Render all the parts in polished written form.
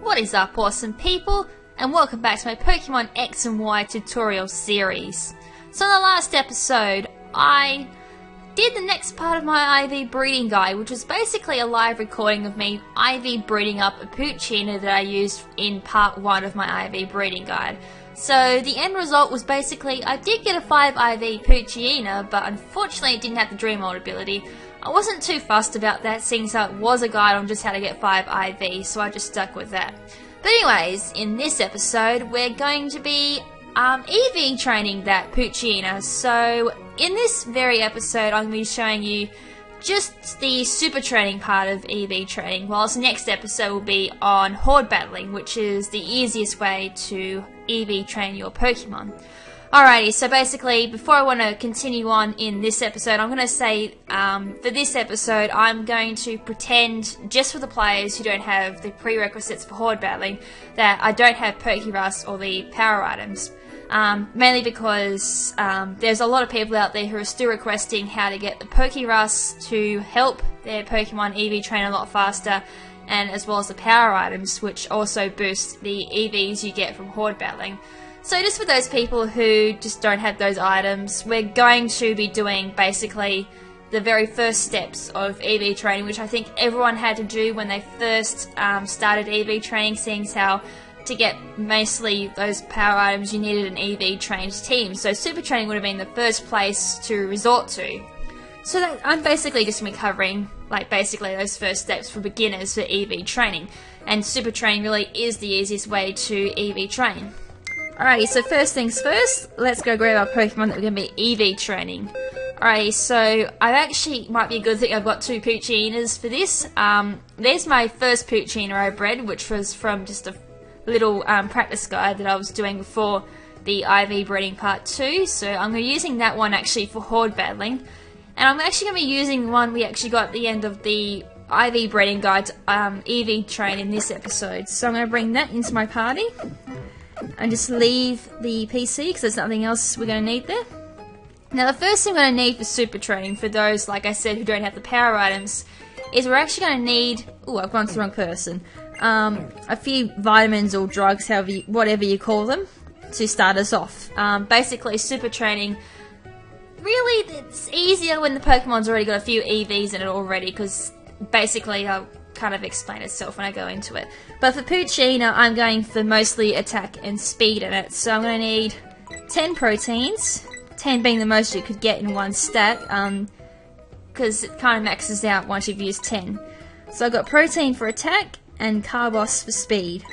What is up, awesome people, and welcome back to my Pokemon X and Y tutorial series. So in the last episode, I did the next part of my IV breeding guide, which was basically a live recording of me IV breeding up a Poochyena that I used in part 1 of my IV breeding guide. So the end result was basically, I did get a 5 IV Poochyena, but unfortunately it didn't have the Dream Mold ability. I wasn't too fussed about that, seeing as it was a guide on just how to get 5 IV, so I just stuck with that. But anyways, in this episode, we're going to be EV training that Poochyena. So in this very episode, I'm going to be showing you just the super training part of EV training, whilst the next episode will be on Horde battling, which is the easiest way to EV train your Pokemon. Alrighty, so basically, before I want to continue on in this episode, I'm going to say, for this episode, I'm going to pretend, just for the players who don't have the prerequisites for Horde battling, that I don't have Pokerus or the power items. Mainly because there's a lot of people out there who are still requesting how to get the Pokerus to help their Pokemon EV train a lot faster, and as well as the power items, which also boost the EVs you get from Horde battling. So just for those people who just don't have those items, we're going to be doing basically the very first steps of EV training, which I think everyone had to do when they first started EV training, seeing as how to get mostly those power items you needed an EV trained team. So super training would have been the first place to resort to. So that, I'm basically just going to be covering basically those first steps for beginners for EV training. And super training really is the easiest way to EV train. Alrighty, so first things first, let's go grab our Pokemon that we're going to be EV training. Alrighty, so might be a good thing I've got 2 Poochyenas for this. There's my first Poochyena I bred, which was from just a little practice guide that I was doing before the IV breeding part 2. So I'm going to be using that one actually for Horde battling. And I'm actually going to be using the one we actually got at the end of the IV breeding guide to EV train in this episode. So I'm going to bring that into my party. And just leave the PC because there's nothing else we're going to need there. Now the first thing we're going to need for super training, for those, like I said, who don't have the power items, is we're actually going to need, I've gone to the wrong person, a few vitamins or drugs, whatever you call them, to start us off. Basically super training, really it's easier when the Pokemon's already got a few EVs in it already, because basically I'll kind of explain itself when I go into it. But for Poochyena, I'm going for mostly attack and speed in it. So I'm going to need 10 proteins, 10 being the most you could get in one stack, because it kind of maxes out once you've used 10. So I've got protein for attack and Carbos for speed.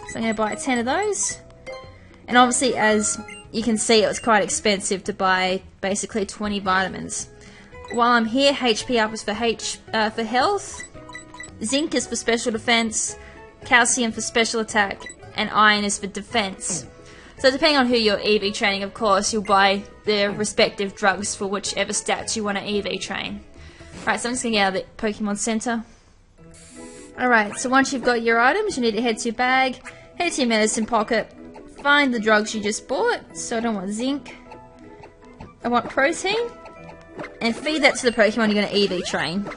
So I'm going to buy 10 of those. And obviously, as you can see, it was quite expensive to buy basically 20 vitamins. While I'm here, HP up is for health. Zinc is for special defense, calcium for special attack, and iron is for defense. So depending on who you're EV training, of course, you'll buy their respective drugs for whichever stats you want to EV train. Right, so I'm just going to get out of the Pokemon Center. Alright, so once you've got your items, you need to head to your bag, head to your medicine pocket, find the drugs you just bought. So I don't want zinc, I want protein, and feed that to the Pokemon you're going to EV train.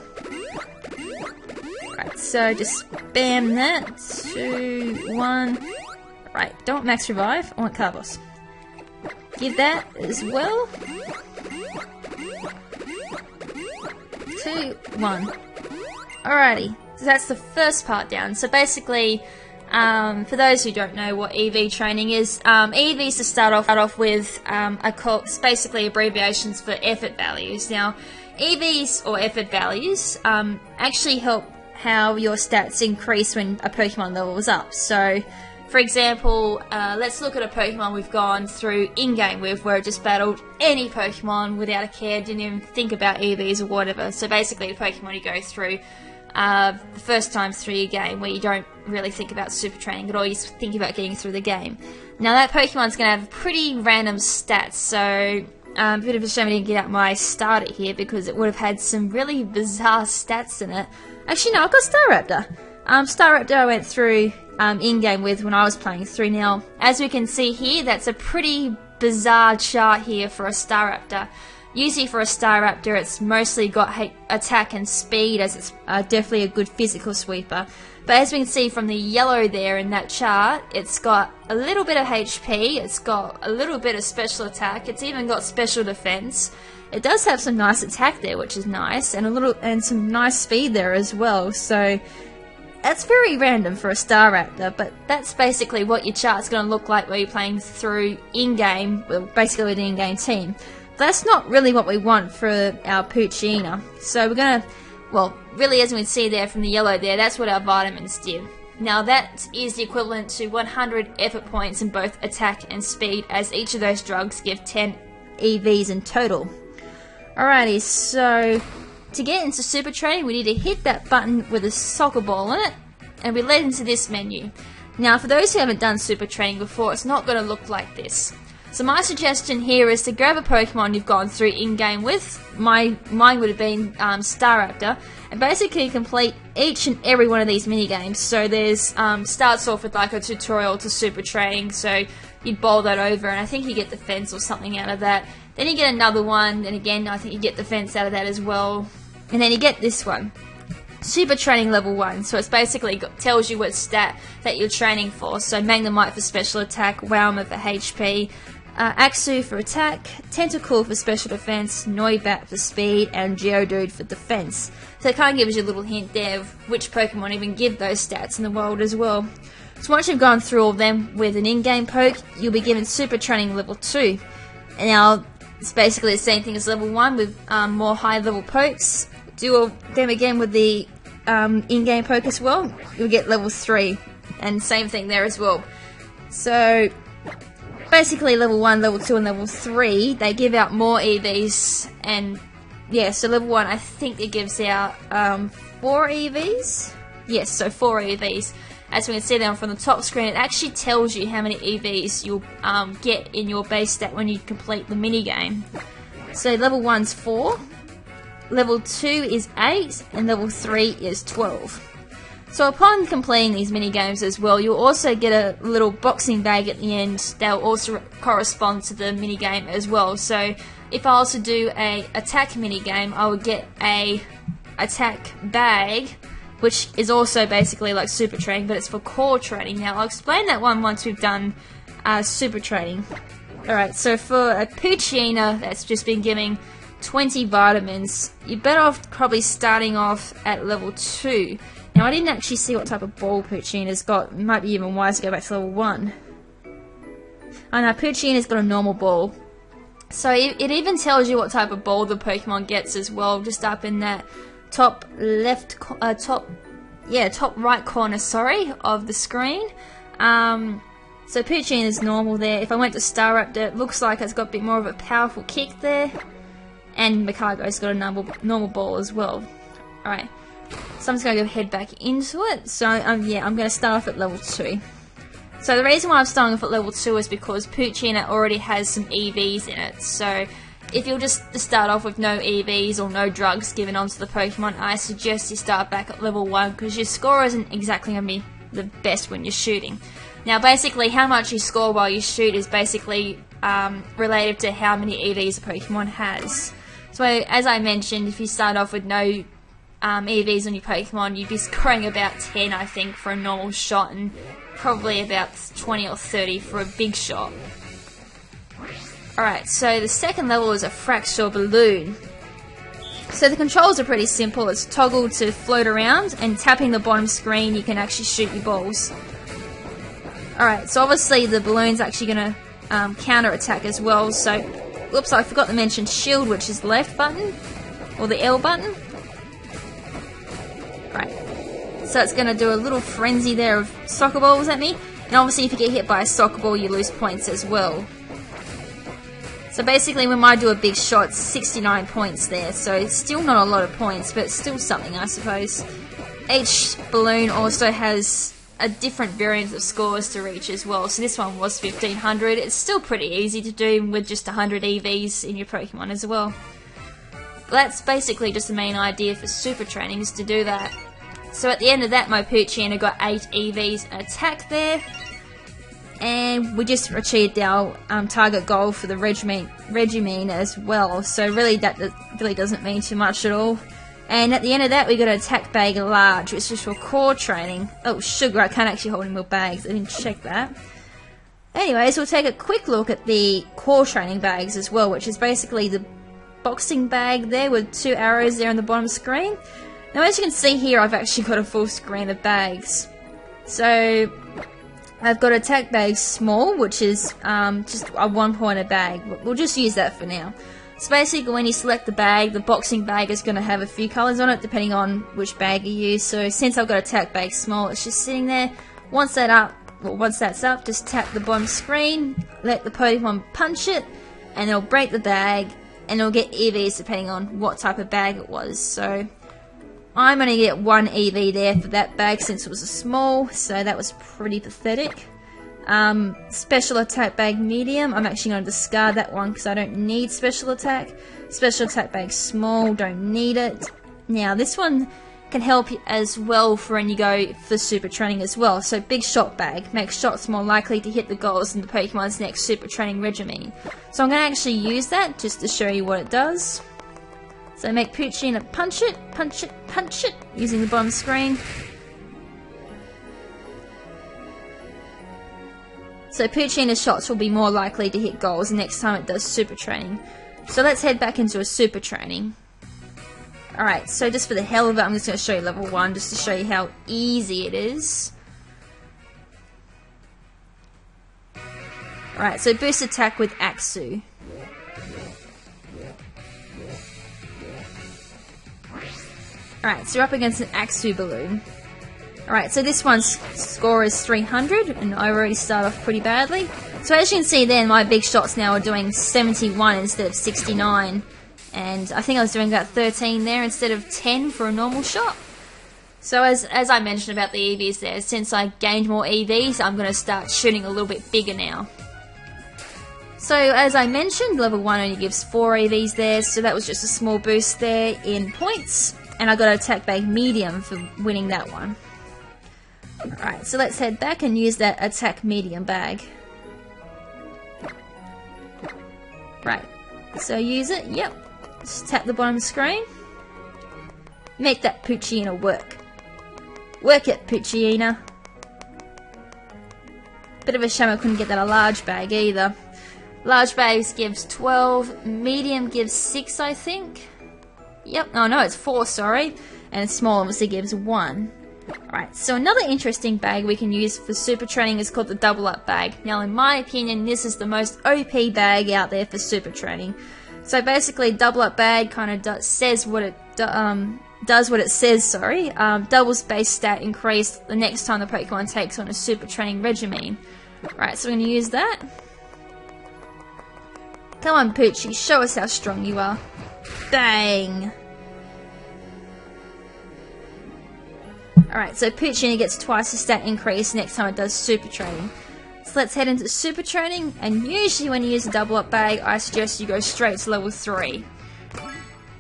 Right, so just spam that. 2, 1. Right, don't max revive. I want Carbos. Give that as well. 2, 1. Alrighty, so that's the first part down. So basically, for those who don't know what EV training is, EVs to start off with it's basically abbreviations for effort values. Now, EVs or effort values actually help how your stats increase when a Pokemon levels up. So, for example, let's look at a Pokemon we've gone through in-game with, where it just battled any Pokemon without a care, didn't even think about EVs or whatever. So basically the Pokemon you go through the first time through your game, where you don't really think about super training at all, you just think about getting through the game. Now that Pokemon's going to have pretty random stats, so a bit of a shame I didn't get out my starter here, because it would have had some really bizarre stats in it. Actually, no, I've got Staraptor. Staraptor I went through in-game with when I was playing through. Now, as we can see here, that's a pretty bizarre chart here for a Staraptor. Usually for a Staraptor, it's mostly got attack and speed, as it's definitely a good physical sweeper. But as we can see from the yellow there in that chart, it's got a little bit of HP, it's got a little bit of special attack, it's even got special defense. It does have some nice attack there, which is nice, and some nice speed there as well. So that's very random for a Staraptor, but that's basically what your chart's going to look like when you're playing through in-game, well, basically with an in-game team. That's not really what we want for our Poochyena. So we're going to, well, really as we can see there from the yellow there, that's what our vitamins did. Now that is the equivalent to 100 effort points in both attack and speed, as each of those drugs give 10 EVs in total. Alrighty, so to get into super training, we need to hit that button with a soccer ball on it, and we led into this menu. Now, for those who haven't done super training before, it's not going to look like this. So my suggestion here is to grab a Pokemon you've gone through in-game with. Mine would have been Staraptor, and basically complete each and every one of these mini-games. So there's, starts off with like a tutorial to super training, so you'd bowl that over, and I think you get defense or something out of that. Then you get another one, and again, I think you get defense out of that as well. And then you get this one, Super Training Level 1. So it's basically tells you what stat that you're training for. So Magnemite for special attack, Wowmer for HP, Axu for attack, Tentacool for special defense, Noibat for speed, and Geodude for defense. So it kind of gives you a little hint there of which Pokemon even give those stats in the world as well. So once you've gone through all of them with an in-game poke, you'll be given Super Training Level 2. And now it's basically the same thing as Level 1 with more high-level pokes. Do them again with the in-game poke as well. You'll get Level 3, and same thing there as well. So basically Level 1, Level 2 and Level 3, they give out more EVs, and yeah, so Level 1 I think it gives out 4 EVs? Yes, so 4 EVs. As we can see down from the top screen, it actually tells you how many EVs you'll get in your base stat when you complete the minigame. So Level 1's 4, Level 2 is 8, and Level 3 is 12. So upon completing these mini-games as well, you'll also get a little boxing bag at the end that will also correspond to the mini-game as well. So if I was to do a attack mini-game, I would get a attack bag, which is also basically like super training, but it's for core training. Now I'll explain that one once we've done super training. Alright, so for a Poochyena that's just been giving 20 vitamins, you're better off probably starting off at level 2. Now I didn't actually see what type of ball Poochyena's got. It might be even wise to go back to level 1. I know, Poochyena's got a normal ball. So it even tells you what type of ball the Pokemon gets as well, just up in that top right corner, of the screen. So Poochyena's normal there. If I went to Staraptor, it looks like it's got a bit more of a powerful kick there. And Makago's got a normal ball as well. Alright, so I'm just going to go head back into it. So yeah, I'm going to start off at level 2. So the reason why I'm starting off at level 2 is because Poochyena already has some EVs in it. So if you're just to start off with no EVs or no drugs given onto the Pokemon, I suggest you start back at level 1 because your score isn't exactly going to be the best when you're shooting. Now basically how much you score while you shoot is basically related to how many EVs a Pokemon has. So as I mentioned, if you start off with no EVs on your Pokemon, you'd be scoring about 10 I think for a normal shot, and probably about 20 or 30 for a big shot. Alright, so the second level is a Fracture Balloon. So the controls are pretty simple. It's toggle to float around, and tapping the bottom screen you can actually shoot your balls. Alright, so obviously the balloon's actually going to counter attack as well, so whoops, I forgot to mention shield, which is the left button, or the L button. Right, so it's going to do a little frenzy there of soccer balls at me, and obviously if you get hit by a soccer ball you lose points as well. So basically when I do a big shot, it's 69 points there, so it's still not a lot of points, but it's still something I suppose. Each balloon also has a different variant of scores to reach as well, so this one was 1500. It's still pretty easy to do with just 100 EVs in your Pokemon as well. That's basically just the main idea for super training, is to do that. So at the end of that, my Poochyena got 8 EVs attack there, and we just achieved our target goal for the Regimine as well. So really that really doesn't mean too much at all. And at the end of that, we got an attack bag large, which is for core training. Oh, sugar, I can't actually hold any more bags. I didn't check that. Anyways, we'll take a quick look at the core training bags as well, which is basically the boxing bag there with 2 arrows there on the bottom screen. Now, as you can see here, I've actually got a full screen of bags. So, I've got attack bag small, which is just a 1-pointer bag. We'll just use that for now. So basically, when you select the bag, the boxing bag is going to have a few colours on it, depending on which bag you use. So since I've got attack bag small, it's just sitting there. Once that's up, just tap the bottom screen, let the Pokemon punch it, and it'll break the bag, and it'll get EVs depending on what type of bag it was. So I'm going to get 1 EV there for that bag since it was a small, so that was pretty pathetic. Special attack bag medium, I'm actually going to discard that one because I don't need special attack. Special attack bag small, don't need it. Now this one can help you as well for when you go for super training as well. So big shot bag makes shots more likely to hit the goals in the Pokemon's next super training regimen. So I'm going to actually use that just to show you what it does. So make Poochyena punch it, punch it, punch it using the bottom screen. So Poochyena's shots will be more likely to hit goals next time it does super training. So let's head back into a super training. Alright, so just for the hell of it, I'm just going to show you level 1 just to show you how easy it is. Alright, so boost attack with Axu. Alright, so you're up against an Axu balloon. Alright, so this one's score is 300, and I already start off pretty badly. So as you can see then, my big shots now are doing 71 instead of 69. And I think I was doing about 13 there instead of 10 for a normal shot. So as I mentioned about the EVs there, since I gained more EVs, I'm going to start shooting a little bit bigger now. So as I mentioned, level 1 only gives 4 EVs there, so that was just a small boost there in points. And I got an attack bag medium for winning that one. Alright, so let's head back and use that attack medium bag. Right, so use it, yep. Just tap the bottom screen. Make that Poochyena work. Work it, Poochyena. Bit of a shame I couldn't get that a large bag either. Large bags gives 12, medium gives 6 I think. Yep, oh no, it's 4, sorry. And small obviously gives 1. Alright, so another interesting bag we can use for super training is called the double up bag. Now in my opinion, this is the most OP bag out there for super training. So basically, double up bag kind of does what it says. Doubles base stat increase the next time the Pokemon takes on a super training regimen. Right, so we're going to use that. Come on, Poochie, show us how strong you are. Bang! Alright, so Poochyena gets twice the stat increase next time it does super training. So let's head into super training, and usually when you use a double up bag, I suggest you go straight to level 3.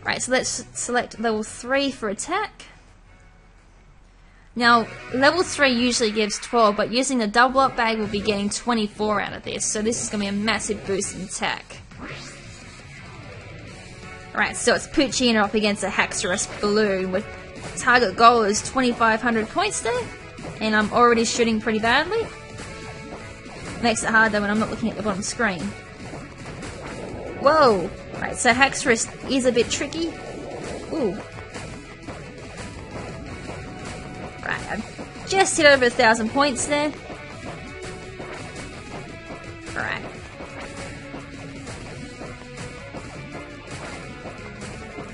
Right, so let's select level 3 for attack. Now, level 3 usually gives 12, but using the double up bag we'll be getting 24 out of this, so this is going to be a massive boost in attack. Alright, so it's Poochyena up against a Haxorus balloon with target goal is 2,500 points there, and I'm already shooting pretty badly. Makes it hard though when I'm not looking at the bottom screen. Whoa! Right, so Haxorus is a bit tricky. Ooh. Right, I've just hit over 1,000 points there. Right.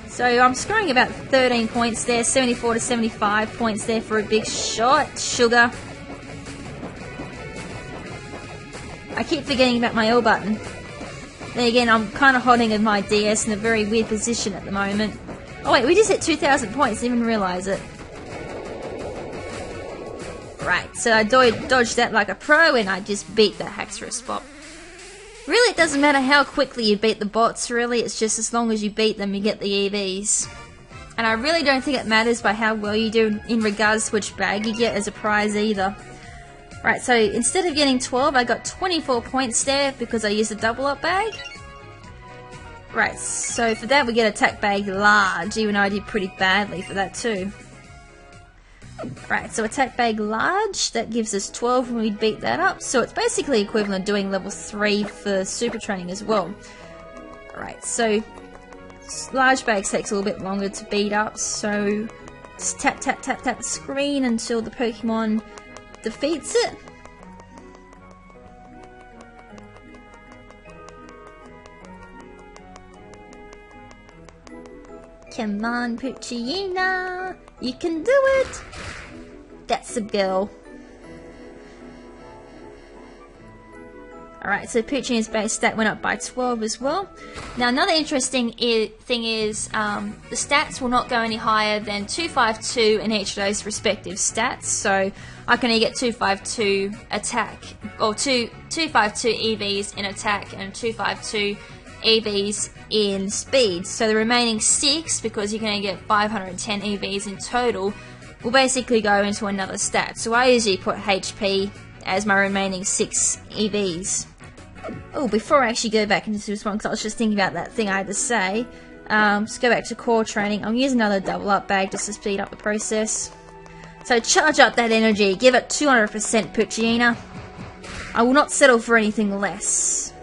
So I'm scoring about 13 points there, 74 to 75 points there for a big shot. Sugar. I keep forgetting about my L button. Then again, I'm kind of holding my DS in a very weird position at the moment. Oh wait, we just hit 2,000 points, didn't even realise it. Right, so I dodged that like a pro and I just beat that Haxorus bot. Really, it doesn't matter how quickly you beat the bots, really, it's just as long as you beat them, you get the EVs. And I really don't think it matters by how well you do in regards to which bag you get as a prize either. Right, so instead of getting 12, I got 24 points there because I used a double up bag. Right, so for that we get attack bag large, even though I did pretty badly for that too. Right, so attack bag large, that gives us 12 when we beat that up, so it's basically equivalent to doing level 3 for super training as well. Right, so large bag takes a little bit longer to beat up, so just tap tap tap tap the screen until the Pokemon defeats it. Come on, Poochyena, you can do it! That's a girl. Alright, so Poochyena's base stat went up by 12 as well. Now another interesting thing is the stats will not go any higher than 252 in each of those respective stats. So I can only get 252 attack, or 252 EVs in attack and 252 EVs in speed. So the remaining 6, because you can only get 510 EVs in total, will basically go into another stat. So I usually put HP as my remaining 6 EVs. Oh, before I actually go back into this one, because I was just thinking about that thing I had to say, let's go back to core training. I'm using another double up bag just to speed up the process. So charge up that energy, give it 200%, Poochyena. I will not settle for anything less.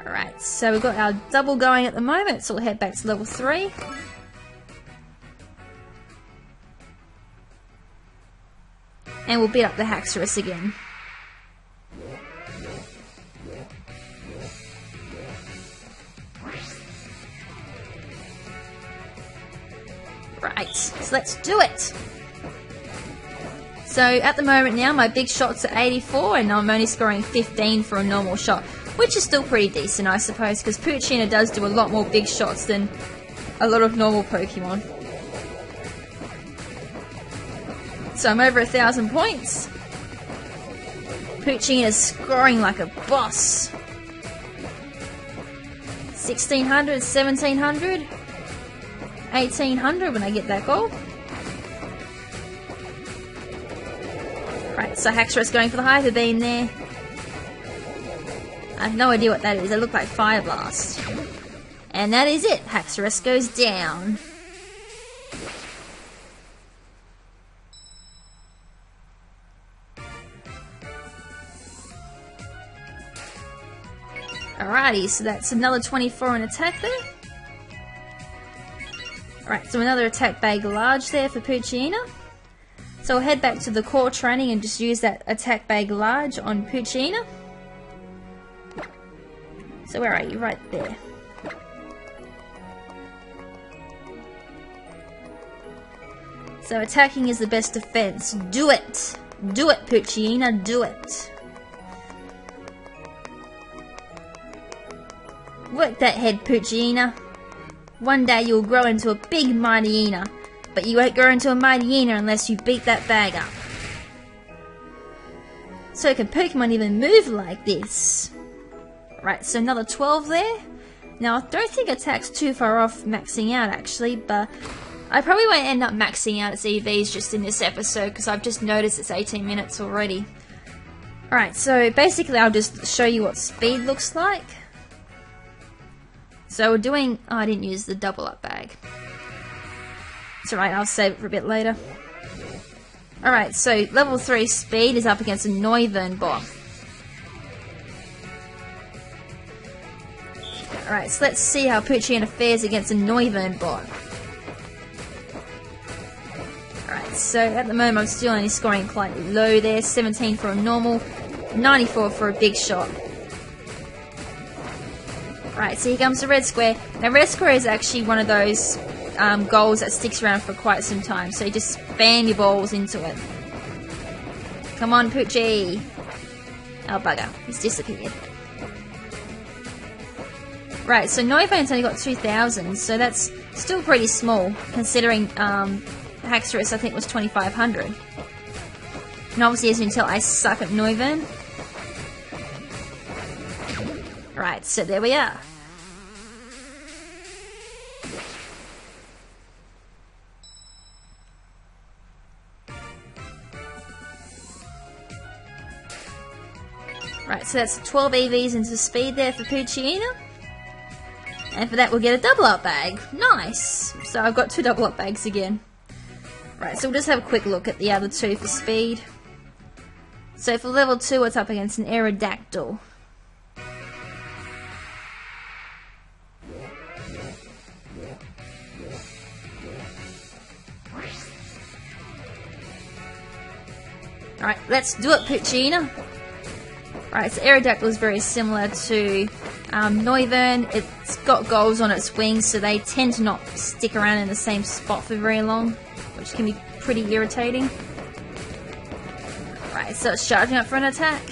Alright, so we've got our double going at the moment, so we'll head back to level 3. And we'll beat up the Haxorus again. Right, so let's do it! So at the moment now my big shots are 84 and I'm only scoring 15 for a normal shot, which is still pretty decent I suppose, because Poochyena does do a lot more big shots than a lot of normal Pokemon. So I'm over 1,000 points. Poochyena is scoring like a boss. 1600, 1700, 1800 when I get that goal. Right, so Haxorus going for the Hyper Beam there. I have no idea what that is. It looked like Fire Blast. And that is it. Haxorus goes down. Alrighty, so that's another 24 in attack there. Alright, so another attack bag large there for Poochyena. So we'll head back to the core training and just use that attack bag large on Poochyena. So where are you? Right there. So attacking is the best defense. Do it! Do it, Poochyena, do it! Work that head, Poochyena. One day you'll grow into a big Mightyena, but you won't grow into a Mightyena unless you beat that bag up. So can Pokemon even move like this? Right, so another 12 there. Now I don't think attack's too far off maxing out actually, but I probably won't end up maxing out its EVs just in this episode because I've just noticed it's 18 minutes already. Alright, so basically I'll just show you what speed looks like. So we're doing... oh, I didn't use the double up bag. It's alright, I'll save it for a bit later. Alright, so level 3 speed is up against a Noivern bot. Alright, so let's see how Poochyena fares against a Noivern bot. Alright, so at the moment I'm still only scoring quite low there. 17 for a normal, 94 for a big shot. Right, so here comes the red square. Now red square is actually one of those goals that sticks around for quite some time, so you just spam your balls into it. Come on, Poochie! Oh bugger, he's disappeared. Right, so Noivern's only got 2,000, so that's still pretty small, considering Haxorus I think was 2,500. And obviously as you can tell I suck at Noivern. Right, so there we are. Right, so that's 12 EVs into speed there for Poochyena. And for that we'll get a double up bag. Nice! So I've got 2 double up bags again. Right, so we'll just have a quick look at the other 2 for speed. So for level 2 it's up against an Aerodactyl. Alright, let's do it, Poochyena. Right, so Aerodactyl is very similar to Noivern. It's got goals on its wings, so they tend to not stick around in the same spot for very long, which can be pretty irritating. Right, so it's charging up for an attack.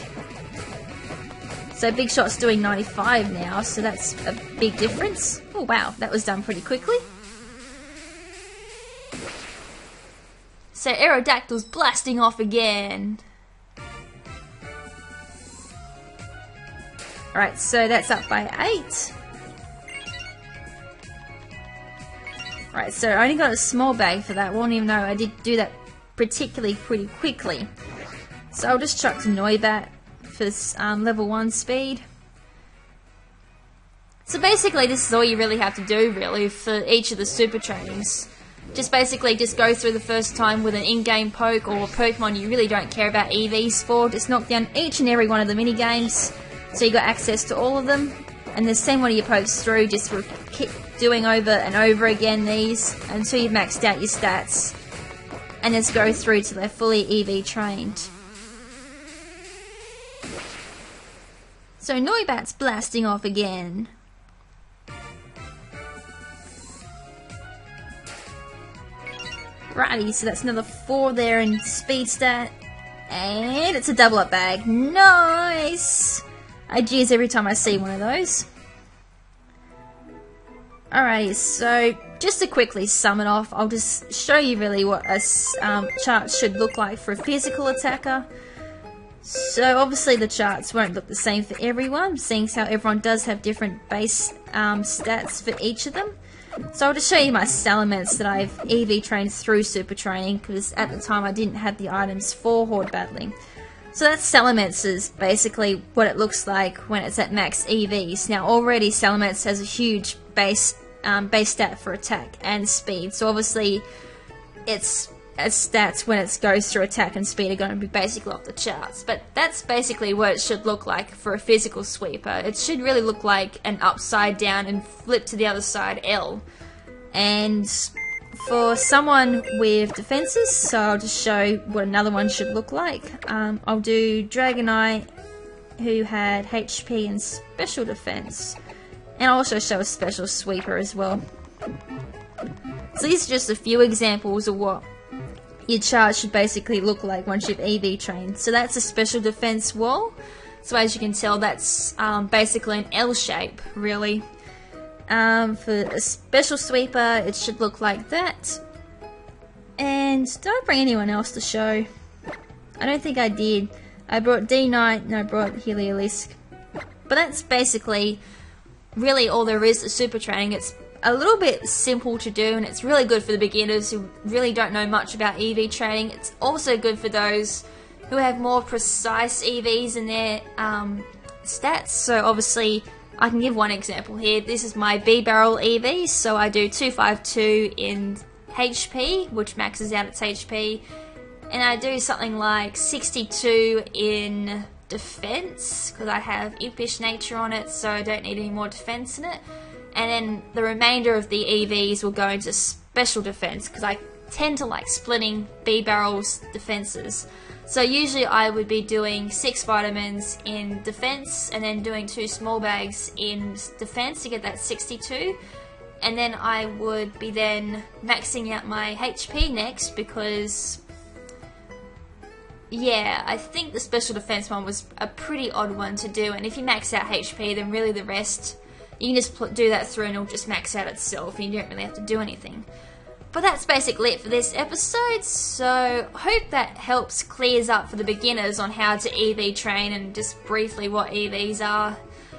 So Big Shot's doing 95 now, so that's a big difference. Oh wow, that was done pretty quickly. So Aerodactyl's blasting off again. Alright, so that's up by 8. Right, so I only got a small bag for that. Won't even know I did do that particularly pretty quickly. So I'll just chuck to Noibat for level 1 speed. So basically this is all you really have to do really for each of the super trainings. Just basically just go through the first time with an in-game poke or Pokemon you really don't care about EVs for. Just knock down each and every one of the mini-games so you got access to all of them. And then send one of your pokes through, just keep doing over and over again these until you've maxed out your stats. And just go through till they're fully EV trained. So Noibat's blasting off again. Righty, so that's another 4 there in speed stat. And it's a double up bag. Nice! I jeers every time I see one of those. Alrighty, so just to quickly sum it off, I'll just show you really what a chart should look like for a physical attacker. So obviously the charts won't look the same for everyone, seeing as how everyone does have different base stats for each of them. So I'll just show you my Salamence that I've EV trained through Super Training, because at the time I didn't have the items for Horde Battling. So that's Salamence's basically what it looks like when it's at max EVs. Now already Salamence has a huge base stat for attack and speed, so obviously its stats when it goes through attack and speed are going to be basically off the charts. But that's basically what it should look like for a physical sweeper. It should really look like an upside down and flip to the other side L. And for someone with defenses, so I'll just show what another one should look like. I'll do Dragonite, who had HP and special defense. And I'll also show a special sweeper as well. So these are just a few examples of what your chart should basically look like once you've EV trained. So that's a special defense wall. So as you can tell, that's basically an L shape, really. For a special sweeper, it should look like that. And did I bring anyone else to show? I don't think I did. I brought D-Knight and I brought Heliolisk. But that's basically really all there is to super training. It's a little bit simple to do, and it's really good for the beginners who really don't know much about EV training. It's also good for those who have more precise EVs in their stats. So obviously I can give one example here. This is my B-Barrel EV, so I do 252 in HP, which maxes out its HP, and I do something like 62 in defense because I have impish nature on it, so I don't need any more defense in it. And then the remainder of the EVs will go into special defense because I tend to like splitting B-Barrel's defenses. So usually I would be doing 6 vitamins in defense and then doing 2 small bags in defense to get that 62. And then I would be then maxing out my HP next because, yeah, I think the special defense one was a pretty odd one to do. And if you max out HP, then really the rest, you can just do that through and it'll just max out itself. You don't really have to do anything. But that's basically it for this episode, so hope that helps clears up for the beginners on how to EV train and just briefly what EVs are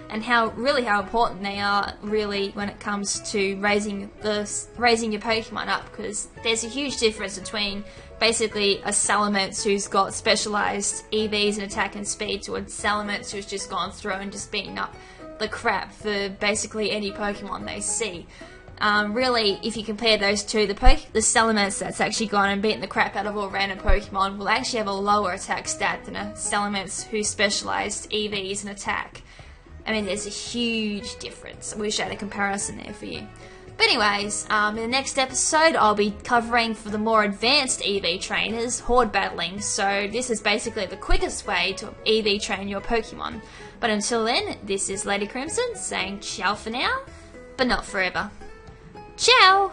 and how important they are really when it comes to raising your Pokemon up, because there's a huge difference between basically a Salamence who's got specialized EVs and attack and speed to a Salamence who's just gone through and just beaten up the crap for basically any Pokemon they see. Really, if you compare those two, the Salamence that's actually gone and beaten the crap out of all random Pokemon will actually have a lower attack stat than a Salamence who's specialized EVs and attack. I mean, there's a huge difference. I wish I had a comparison there for you. But anyways, in the next episode, I'll be covering for the more advanced EV trainers, Horde battling. So this is basically the quickest way to EV train your Pokemon. But until then, this is Lady KrimZen saying ciao for now, but not forever. Ciao!